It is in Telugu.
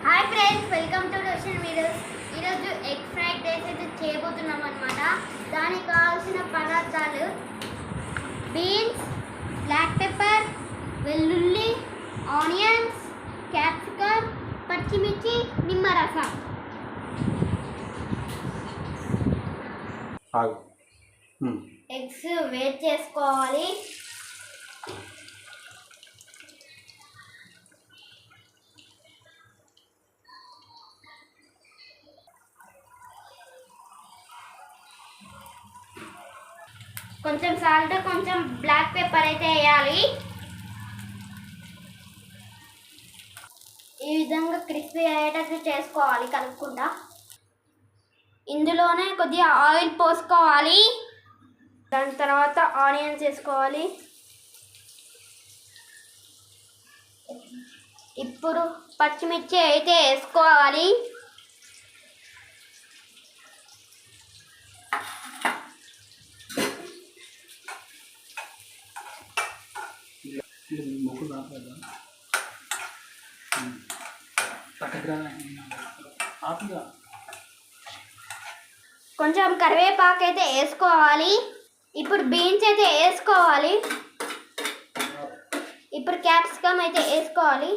Hi friends, welcome to Roshan videos. ఈరోజు ఎగ్ ఫ్రైడ్ రైస్ అయితే చేయబోతున్నాం అనమాట. దానికి కావాల్సిన పదార్థాలు బీన్స్, బ్లాక్ పెప్పర్, వెల్లుల్లి, ఆనియన్స్, క్యాప్సికమ్, పచ్చిమిర్చి, నిమ్మరసం. ఎగ్స్ వేట్ చేసుకోవాలి. కొంచెం సాల్ట్, కొంచెం బ్లాక్ పెప్పర్ అయితే వేయాలి. ఈ విధంగా క్రిస్పీ అయ్యేటట్టు చేసుకోవాలి కలుపుకుంటా. ఇందులోనే కొద్దిగా ఆయిల్ పోసుకోవాలి. దాని తర్వాత ఆనియన్స్ వేసుకోవాలి. ఇప్పుడు పచ్చిమిర్చి అయితే వేసుకోవాలి. కొంచెం కరివేపాకు అయితే వేసుకోవాలి. ఇప్పుడు బీన్స్ అయితే వేసుకోవాలి. ఇప్పుడు క్యాప్సికమ్ అయితే వేసుకోవాలి.